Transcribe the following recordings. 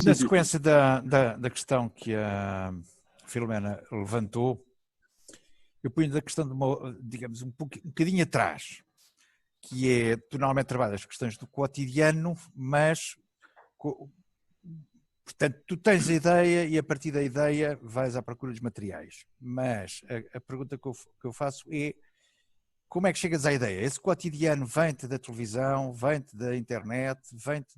na sequência da questão que a Filomena levantou, eu ponho da questão de digamos, um bocadinho atrás, que é, tu normalmente trabalhas as questões do cotidiano, mas, portanto, tu tens a ideia e a partir da ideia vais à procura dos materiais. Mas a pergunta que eu faço é, como é que chegas à ideia? Esse cotidiano vem-te da televisão, vem-te da internet, vem-te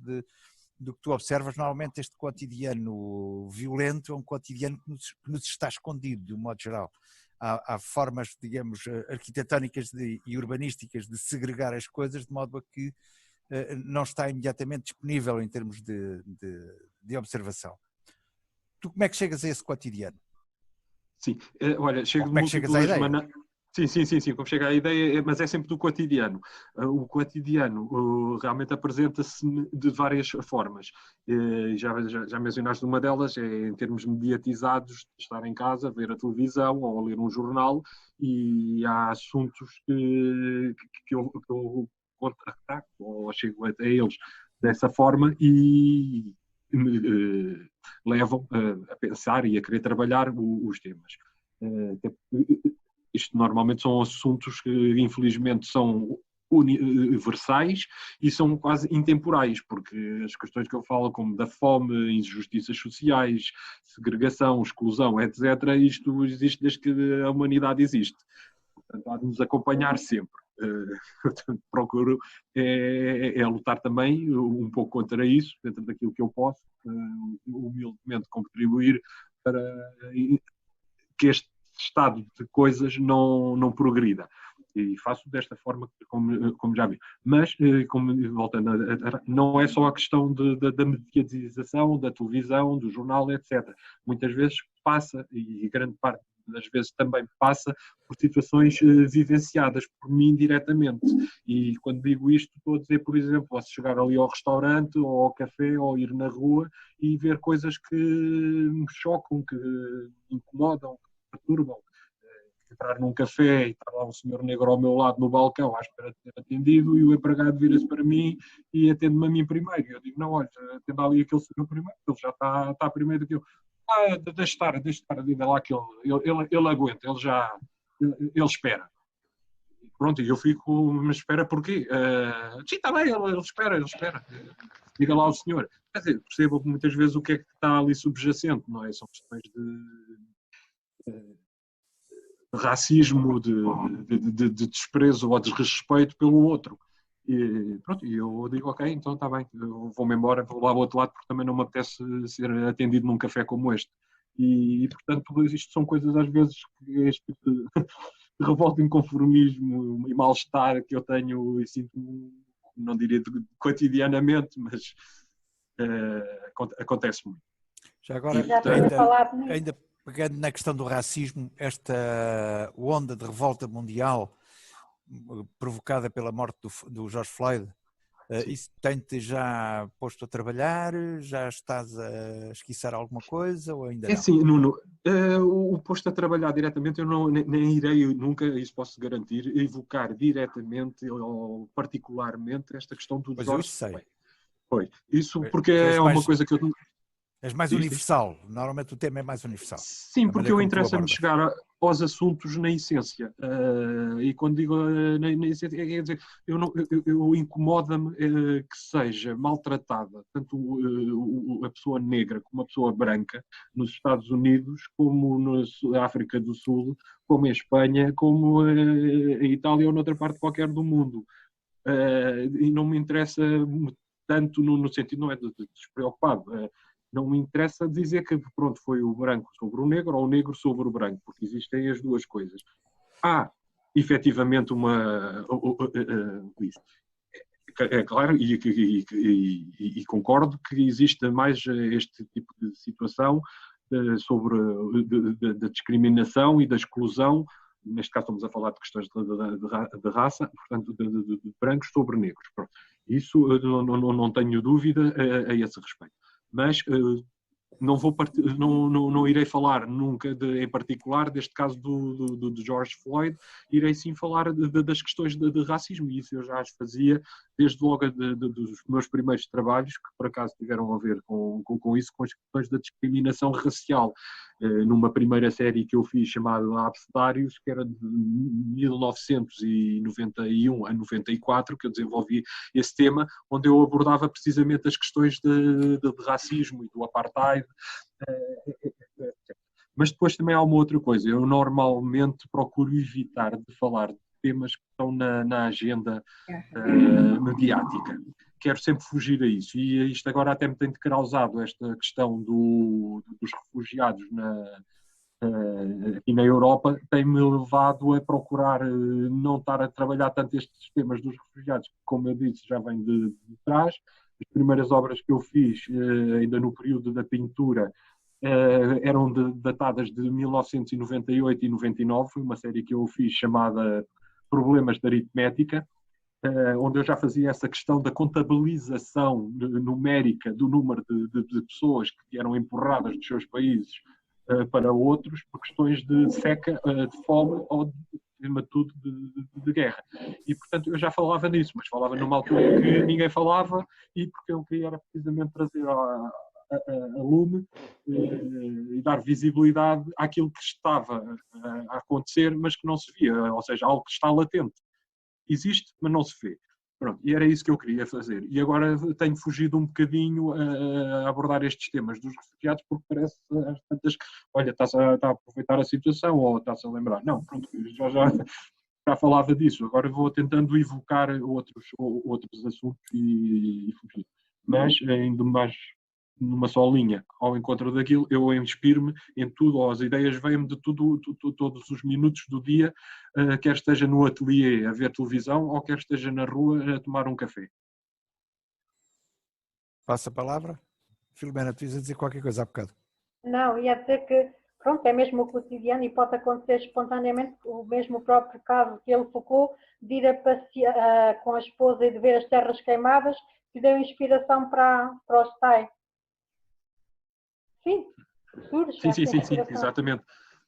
do que tu observas? Normalmente este cotidiano violento é um cotidiano que nos está escondido, de um modo geral. Há formas, digamos, arquitetónicas e urbanísticas de segregar as coisas de modo a que não está imediatamente disponível em termos de observação. Tu como é que chegas a esse cotidiano? Sim, olha, chego de como é que chegas à múltiplas ideia? maneiras. Sim, como chega à ideia, mas é sempre do cotidiano. O cotidiano realmente apresenta-se de várias formas. Já mencionaste uma delas, é em termos mediatizados, de estar em casa, ver a televisão ou ler um jornal, e há assuntos que eu contacto ou chego até eles dessa forma e me levam a pensar e a querer trabalhar os temas. Isto normalmente são assuntos que infelizmente são universais e são quase intemporais, porque as questões que eu falo, como da fome, injustiças sociais, segregação, exclusão, etc., isto existe desde que a humanidade existe. Portanto, há de nos acompanhar sempre. Portanto, procuro lutar também um pouco contra isso, dentro daquilo que eu posso, humildemente contribuir para que este estado de coisas não progrida. E faço desta forma, como já vi. Mas, voltando, não é só a questão da mediatização, da televisão, do jornal, etc. Muitas vezes passa, e grande parte das vezes também passa, por situações vivenciadas por mim diretamente. E quando digo isto, estou a dizer, por exemplo, posso chegar ali ao restaurante, ou ao café, ou ir na rua e ver coisas que me chocam, que me incomodam, perturbam. Entrar num café e estar lá um senhor negro ao meu lado no balcão à espera de ser atendido, e o empregado vira-se para mim e atende-me a mim primeiro. E eu digo, não, olha, atenda ali aquele senhor primeiro, ele já está primeiro do que eu. Deixa estar, diga lá que ele aguenta, ele espera. Pronto, e eu fico, mas espera porquê? Sim, está bem, ele espera. Diga lá ao senhor. Quer dizer, percebo muitas vezes o que é que está ali subjacente, não é? São questões de racismo, de desprezo ou desrespeito pelo outro. E pronto, eu digo, ok, então está bem, eu vou-me embora, vou lá ao outro lado, porque também não me apetece ser atendido num café como este. E portanto, isto são coisas às vezes que este tipo de revolta, inconformismo e mal-estar que eu tenho e sinto, não diria cotidianamente, mas acontece muito. Já agora, ainda pegando na questão do racismo, esta onda de revolta mundial provocada pela morte do George Floyd, isso tem-te já posto a trabalhar? Já estás a esquiçar alguma coisa ou ainda não? É assim, Nuno, o posto a trabalhar diretamente eu nem irei nunca, isso posso garantir, evocar diretamente ou particularmente esta questão do George Floyd. Pois, isso porque é uma coisa que eu... És mais universal, normalmente o tema é mais universal. Sim, porque eu interessa-me chegar aos assuntos na essência. E quando digo na essência, quer dizer, eu incomoda-me que seja maltratada tanto a pessoa negra como a pessoa branca nos Estados Unidos, como na África do Sul, como em Espanha, como em Itália ou noutra parte qualquer do mundo. E não me interessa tanto no sentido, não é de despreocupado, não me interessa dizer que pronto, foi o branco sobre o negro ou o negro sobre o branco, porque existem as duas coisas. Há, efetivamente, é claro, e concordo que existe mais este tipo de situação sobre da discriminação e da exclusão. Neste caso estamos a falar de questões de raça, portanto, de brancos sobre negros. Pronto. Isso não tenho dúvida a esse respeito. Mas não irei falar nunca em particular deste caso do George Floyd, irei sim falar das questões de racismo, e isso eu já as fazia desde logo dos meus primeiros trabalhos, que por acaso tiveram a ver com isso, com as questões da discriminação racial. Numa primeira série que eu fiz chamada Abcedários, que era de 1991 a 94, que eu desenvolvi esse tema, onde eu abordava precisamente as questões de racismo e do apartheid. Mas depois também há uma outra coisa. Eu normalmente procuro evitar de falar de temas que estão na agenda mediática. Quero sempre fugir a isso. E isto agora até me tem causado esta questão dos refugiados aqui na Europa, tem-me levado a procurar não estar a trabalhar tanto estes temas dos refugiados, que, como eu disse, já vem de trás. As primeiras obras que eu fiz, ainda no período da pintura, eram datadas de 1998 e 99. Foi uma série que eu fiz chamada Problemas de Aritmética, onde eu já fazia essa questão da contabilização numérica do número de pessoas que eram empurradas dos seus países para outros por questões de seca, de fome ou acima de tudo de guerra. E portanto eu já falava nisso, mas falava numa altura que ninguém falava, e porque eu queria era precisamente trazer a lume e dar visibilidade àquilo que estava a acontecer, mas que não se via, ou seja, algo que está latente. Existe, mas não se vê. Pronto, e era isso que eu queria fazer. E agora tenho fugido um bocadinho a abordar estes temas dos refugiados, porque parece às tantas, olha, está a aproveitar a situação ou está-se a lembrar. Não, pronto, já falava disso. Agora vou tentando evocar outros assuntos e fugir. Mas, ainda mais numa só linha, ao encontro daquilo, eu inspiro-me em tudo, ou as ideias vêm-me de tudo, todos os minutos do dia, quer esteja no ateliê a ver televisão, ou quer esteja na rua a tomar um café. Passa a palavra. Filomena, tu ias a dizer qualquer coisa há bocado. Não, ia dizer que, pronto, é mesmo o cotidiano e pode acontecer espontaneamente, o mesmo próprio caso que ele focou, de ir a passear com a esposa e de ver as terras queimadas, que deu inspiração para o STAI. Sim, surge. Sim, exatamente.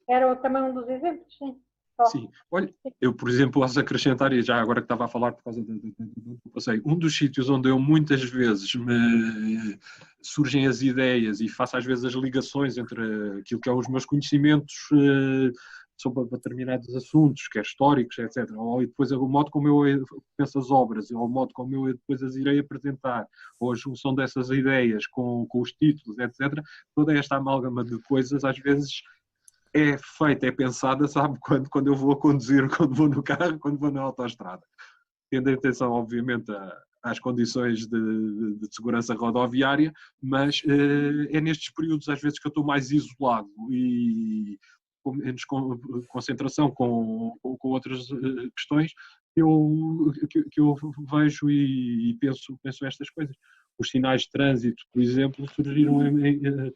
Era também um dos exemplos, sim. Sim, olha, eu, por exemplo, posso acrescentar, e já agora que estava a falar por causa do passeio, um dos sítios onde eu muitas vezes me surgem as ideias e faço às vezes as ligações entre aquilo que são os meus conhecimentos sobre determinados assuntos, quer históricos, etc., ou depois o modo como eu penso as obras, ou o modo como eu depois as irei apresentar, ou a junção dessas ideias com os títulos, etc., toda esta amálgama de coisas, às vezes é feita, é pensada, sabe, quando eu vou a conduzir, quando vou no carro, quando vou na autoestrada. Tendo atenção, obviamente, às condições de segurança rodoviária, mas é nestes períodos, às vezes, que eu estou mais isolado e com menos concentração com outras questões, que eu vejo e penso estas coisas. Os sinais de trânsito, por exemplo, surgiram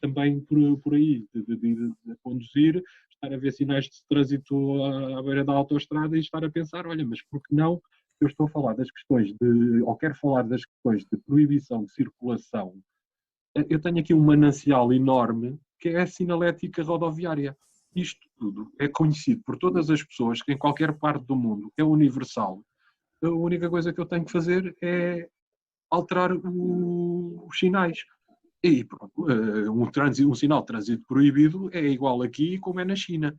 também por aí, de conduzir, estar a ver sinais de trânsito à beira da autoestrada e estar a pensar, olha, mas por que não? Eu estou a falar das questões ou quero falar das questões de proibição de circulação. Eu tenho aqui um manancial enorme que é a sinalética rodoviária. Isto tudo é conhecido por todas as pessoas, que em qualquer parte do mundo é universal. A única coisa que eu tenho que fazer é alterar os sinais. E pronto, um sinal de trânsito proibido é igual aqui como é na China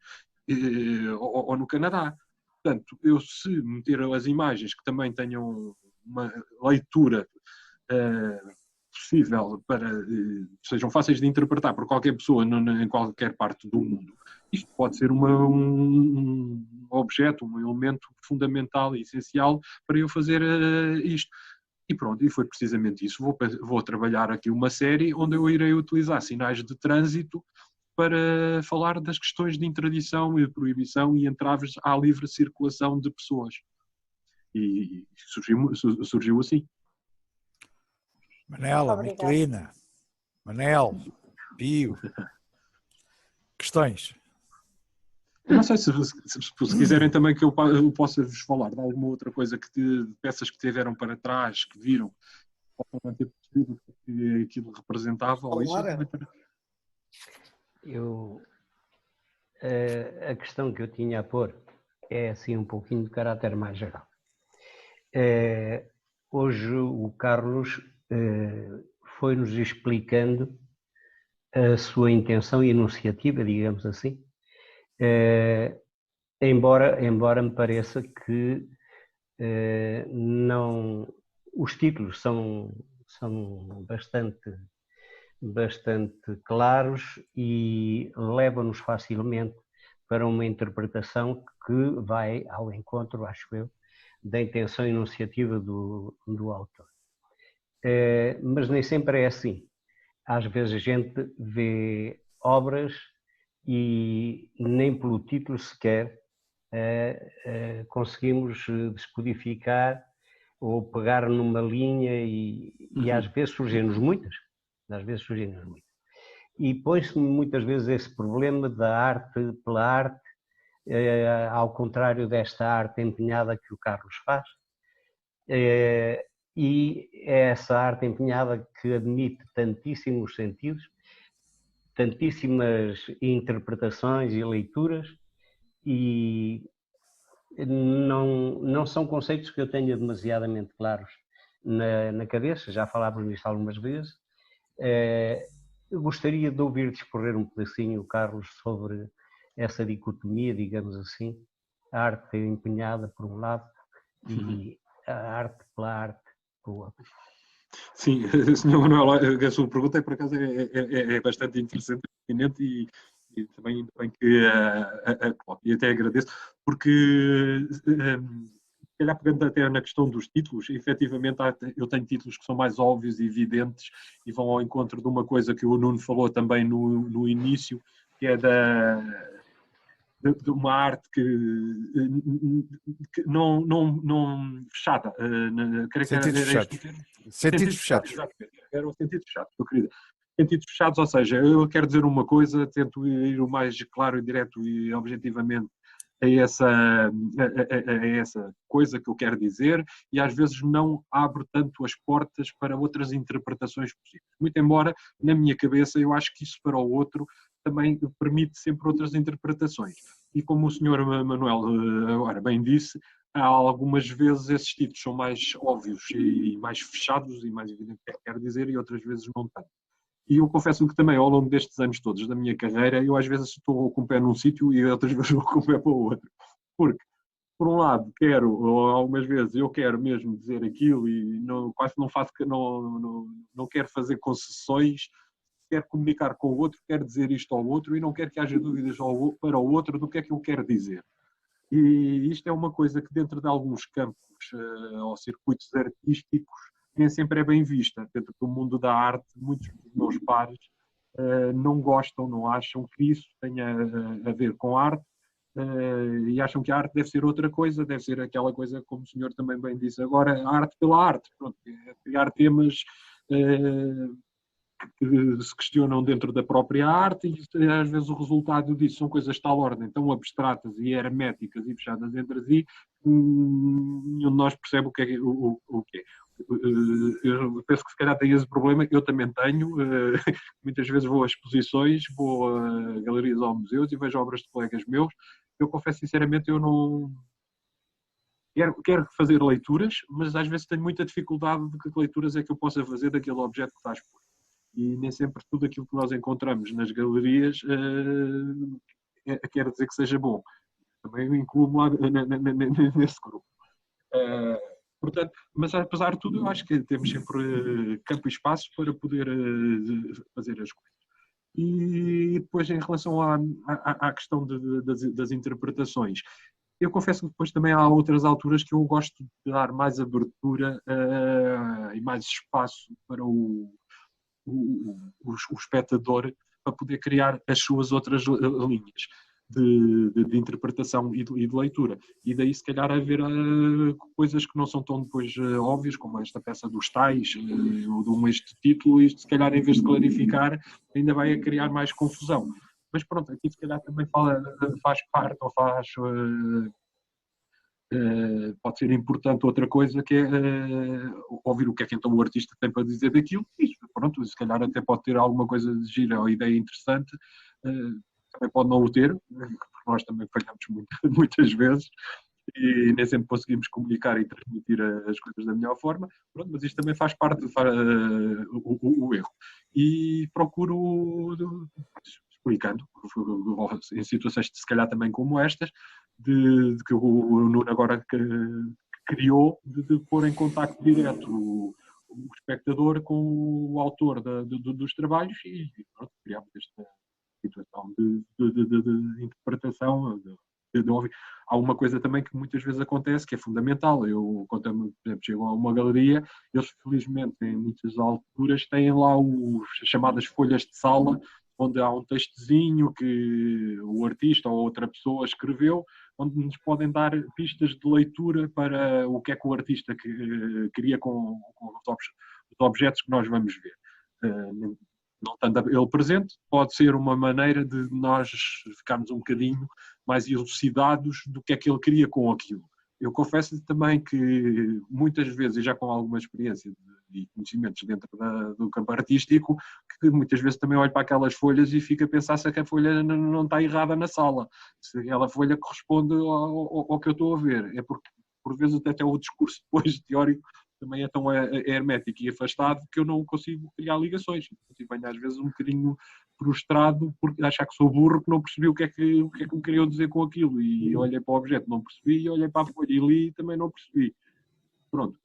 ou no Canadá. Portanto, eu se meter as imagens que também tenham uma leitura possível para sejam fáceis de interpretar por qualquer pessoa em qualquer parte do mundo, isto pode ser um objeto, um elemento fundamental e essencial para eu fazer isto. E pronto, e foi precisamente isso. Vou trabalhar aqui uma série onde eu irei utilizar sinais de trânsito para falar das questões de interdição e de proibição e entraves à livre circulação de pessoas. E surgiu assim. Manela, Miquelina, Manel, Pio, questões? Eu não sei se quiserem também que eu possa vos falar de alguma outra coisa, de peças que tiveram para trás, que viram, possam não ter percebido o que aquilo representava. Ou isso. A questão que eu tinha a pôr é assim um pouquinho de caráter mais geral. hoje o Carlos foi-nos explicando a sua intenção e iniciativa, digamos assim, embora me pareça que não, os títulos são bastante claros e levam-nos facilmente para uma interpretação que vai ao encontro, acho eu, da intenção e iniciativa do autor. Mas nem sempre é assim. Às vezes a gente vê obras e nem pelo título sequer conseguimos descodificar ou pegar numa linha e às vezes surgem-nos muitas. E põe-se muitas vezes esse problema da arte pela arte, ao contrário desta arte empenhada que o Carlos faz. E é essa arte empenhada que admite tantíssimos sentidos, tantíssimas interpretações e leituras, e não são conceitos que eu tenha demasiadamente claros na cabeça, já falámos nisso algumas vezes. Eu gostaria de ouvir discorrer um pedacinho, Carlos, sobre essa dicotomia, digamos assim, a arte empenhada por um lado e a arte pela arte por outro. Sim, Sr. Manuel, a sua pergunta por acaso é bastante interessante e também ainda bem que a coloque, e até agradeço, porque se calhar pegando até na questão dos títulos, efetivamente eu tenho títulos que são mais óbvios e evidentes e vão ao encontro de uma coisa que o Nuno falou também no início, que é de uma arte que não fechada. Sentidos fechados. Sentidos fechados. Exatamente. Eram sentidos fechados, eu queria dizer. Sentidos fechados, ou seja, eu quero dizer uma coisa, tento ir o mais claro e direto e objetivamente a essa coisa que eu quero dizer e às vezes não abro tanto as portas para outras interpretações possíveis. Muito embora, na minha cabeça, eu acho que isso para o outro também permite sempre outras interpretações. E como o Sr. Manuel agora bem disse, há algumas vezes esses títulos são mais óbvios e mais fechados e mais evidentes o que quero dizer e outras vezes não tanto. E eu confesso que também, ao longo destes anos todos da minha carreira, eu às vezes estou com o pé num sítio e outras vezes vou com o pé para o outro. Porque, por um lado, ou algumas vezes eu quero mesmo dizer aquilo e quase não faço, não quero fazer concessões, quero comunicar com o outro, quero dizer isto ao outro e não quero que haja dúvidas para o outro do que é que eu quero dizer. E isto é uma coisa que dentro de alguns campos ou circuitos artísticos nem sempre é bem vista. Dentro do mundo da arte, muitos dos meus pares não gostam, não acham que isso tenha a ver com arte e acham que a arte deve ser outra coisa, deve ser aquela coisa, como o senhor também bem disse agora, a arte pela arte. Pronto, criar temas que se questionam dentro da própria arte e às vezes o resultado disso são coisas de tal ordem, tão abstratas e herméticas e fechadas entre si, nenhum de nós percebe o que é. Eu penso que se calhar tem esse problema, eu também tenho, muitas vezes vou a exposições, vou a galerias ou museus e vejo obras de colegas meus, eu confesso sinceramente, eu não... Quero fazer leituras, mas às vezes tenho muita dificuldade de que leituras é que eu possa fazer daquele objeto que está exposto. E nem sempre tudo aquilo que nós encontramos nas galerias quer dizer que seja bom. Também me incluo lá nesse grupo. Portanto, mas apesar de tudo, eu acho que temos sempre campo e espaço para poder fazer as coisas. E depois, em relação à questão das interpretações, eu confesso que depois também há outras alturas que eu gosto de dar mais abertura e mais espaço para o espectador para poder criar as suas outras linhas de interpretação e de leitura. E daí, se calhar, haver coisas que não são tão depois óbvias, como esta peça dos tais, ou este título, isto, se calhar, em vez de clarificar, ainda vai criar mais confusão. Mas pronto, aqui se calhar também faz parte, ou faz... pode ser importante outra coisa que é ouvir o que é que então o artista tem para dizer daquilo e pronto, se calhar até pode ter alguma coisa de gira ou ideia interessante, também pode não o ter, porque nós também falhamos muitas vezes, e nem sempre conseguimos comunicar e transmitir as coisas da melhor forma. Pronto, mas isto também faz parte o erro. E procuro, explicando, em situações se calhar também como estas, de que o Nuno agora criou, de pôr em contacto direto o espectador com o autor dos trabalhos e pronto, criámos esta situação de interpretação, de ouvir. Há uma coisa também que muitas vezes acontece, que é fundamental. Eu, quando, por exemplo, chego a uma galeria, eles felizmente em muitas alturas têm lá as chamadas folhas de sala, onde há um textozinho que o artista ou outra pessoa escreveu, onde nos podem dar pistas de leitura para o que é que o artista queria com os objetos que nós vamos ver. Não estando ele presente, pode ser uma maneira de nós ficarmos um bocadinho mais elucidados do que é que ele queria com aquilo. Eu confesso também que muitas vezes, e já com alguma experiência e conhecimentos dentro do campo artístico, que muitas vezes também olho para aquelas folhas e fico a pensar se a folha não está errada na sala, se aquela folha corresponde ao que eu estou a ver. É porque, por vezes, até o discurso depois teórico também é tão hermético e afastado que eu não consigo criar ligações. E venho às vezes um bocadinho frustrado porque achar que sou burro, que não percebi o que é que me queriam dizer com aquilo. E olhei para o objeto, não percebi, e olhei para a folha e li, também não percebi. Pronto.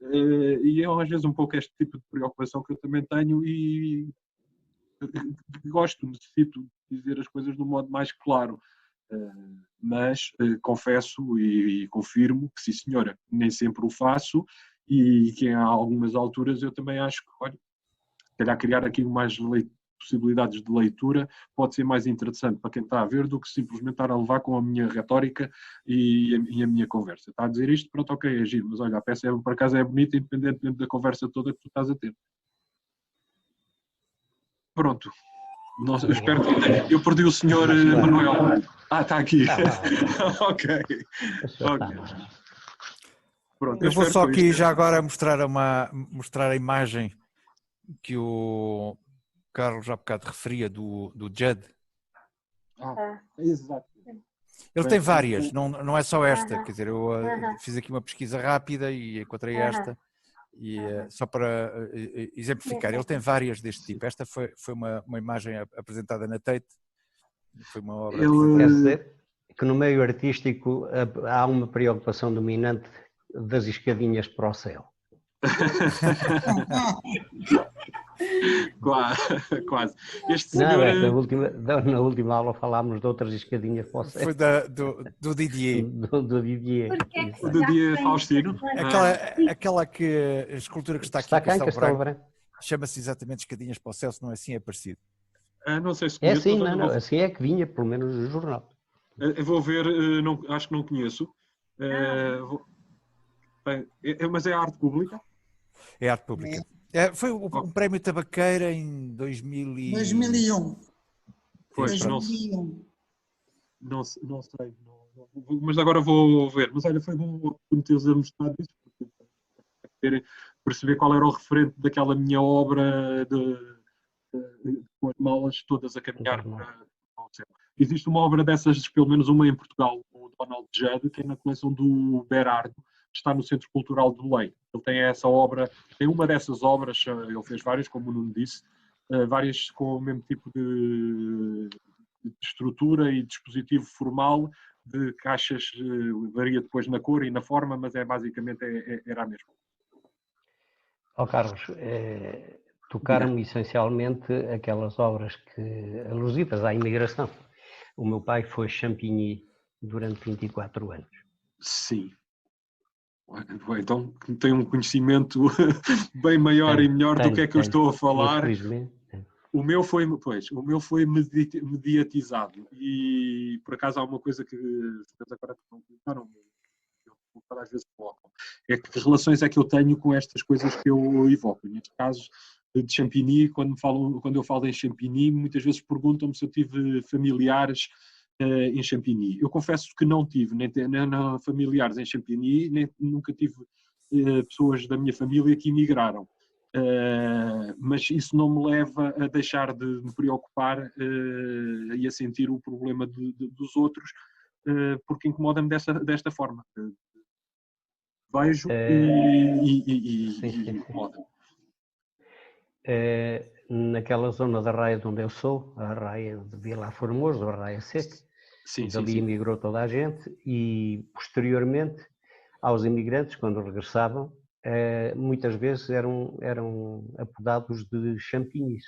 E é às vezes um pouco este tipo de preocupação que eu também tenho e necessito dizer as coisas de um modo mais claro. Mas confesso e confirmo que sim senhora, nem sempre o faço e que em algumas alturas eu também acho que, olha, se calhar criar aqui mais possibilidades de leitura pode ser mais interessante para quem está a ver do que simplesmente estar a levar com a minha retórica e a minha conversa. Está a dizer isto? Pronto, ok, é giro, mas olha, a peça por acaso é bonita independentemente da conversa toda que tu estás a ter. Pronto. Não, eu espero que eu perdi o senhor Manuel. Está aqui. Ok. Pronto, eu vou só aqui já agora mostrar a imagem que o Carlos já há bocado referia do Judd. Exato. Ele tem várias, não é só esta, quer dizer, eu fiz aqui uma pesquisa rápida e encontrei esta, e só para exemplificar, ele tem várias deste tipo. Esta foi uma imagem apresentada na Tate, foi uma obra Quer dizer que no meio artístico há uma preocupação dominante das escadinhas para o céu. Quase. Este senhor... Na última aula falámos de outras escadinhas para o céu. Foi do Didier. Do Didier. O Didier Faustino. Aquela a escultura que está aqui em Castelo Branco. Chama-se exatamente escadinhas para o céu, se não é assim, é parecido. Não sei se conheço, é assim, não, assim é que vinha, pelo menos no jornal. Eu vou ver, acho que não conheço. Mas é arte pública? É arte pública. Foi um prémio Tabaqueira em 2001. Pois, 2001. Não sei. Mas agora vou ver. Mas olha, foi bom me teres a mostrar isso, porque perceber qual era o referente daquela minha obra com as malas todas a caminhar para o céu. Existe uma obra dessas, pelo menos uma em Portugal, o Donald Judd, que é na coleção do Berardo, que está no Centro Cultural de Belém. Ele tem essa obra, tem uma dessas obras, ele fez várias, como o Nuno disse, várias com o mesmo tipo de estrutura e dispositivo formal, de caixas, varia depois na cor e na forma, mas basicamente era a mesma. Carlos, tocaram-me essencialmente aquelas obras alusivas à imigração. O meu pai foi Champigny durante 24 anos. Sim. Então tem um conhecimento bem maior e melhor do que é que eu estou a falar. O meu foi mediatizado e por acaso há uma coisa que agora não comentaram, às vezes colocam, é que relações é que eu tenho com estas coisas que eu evoco. Neste caso de Champigny, quando eu falo em Champigny, muitas vezes perguntam-me se eu tive familiares em Champigny. Eu confesso que não tive, nem familiares em Champigny, nem nunca tive pessoas da minha família que emigraram. Mas isso não me leva a deixar de me preocupar e a sentir o problema dos outros, porque incomoda-me desta forma. vejo e incomoda. Naquela zona da Raia de onde eu sou, a Raia de Vila Formoso, a Raia Seca, dali emigrou toda a gente e, posteriormente, aos imigrantes, quando regressavam, muitas vezes eram apodados de champinis.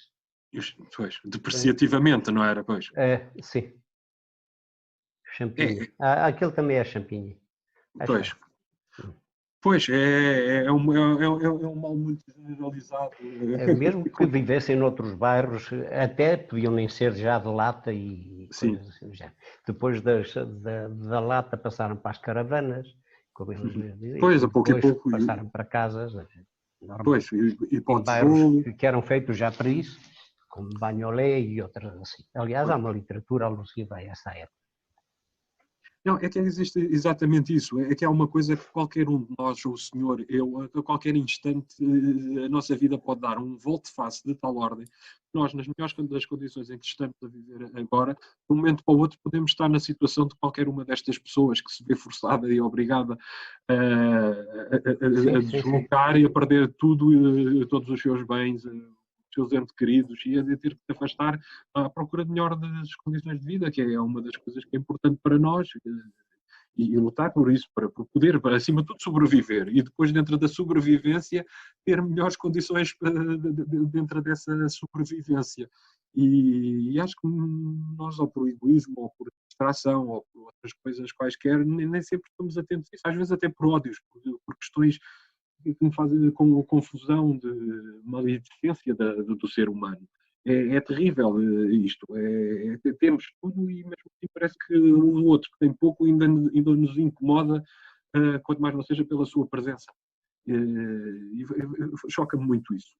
Pois, depreciativamente, não era? Pois. Sim. Champigny. Aquele também é champigny. Pois. Pois, é um mal muito generalizado. Mesmo que vivessem noutros bairros, até podiam nem ser já de lata e coisas assim. Já. Depois da lata passaram para as caravanas, como eles dizem, pois, a pouco e pouco. Passaram para casas. Pois, e em bairros que eram feitos já para isso, como Bagnolet e outras assim. Aliás, há uma literatura alusiva a essa época. Não, é que existe exatamente isso. É que há uma coisa que qualquer um de nós, o senhor, eu, a qualquer instante, a nossa vida pode dar um volte-face de tal ordem. Nós, nas melhores das condições em que estamos a viver agora, de um momento para o outro, podemos estar na situação de qualquer uma destas pessoas que se vê forçada e obrigada a deslocar e a perder tudo, todos os seus bens, seus entes queridos, e a ter que se afastar à procura de melhores condições de vida, que é uma das coisas que é importante para nós, e lutar por isso, para poder, acima de tudo, sobreviver, e depois, dentro da sobrevivência, ter melhores condições dentro dessa sobrevivência. E acho que nós, ou por egoísmo, ou por distração, ou por outras coisas quaisquer, nem sempre estamos atentos a isso, às vezes até por ódios, por questões que me fazem com confusão de maledicência do ser humano. É terrível isto. Temos tudo e mesmo assim parece que o outro que tem pouco ainda nos incomoda, quanto mais não seja pela sua presença. E choca-me muito isso.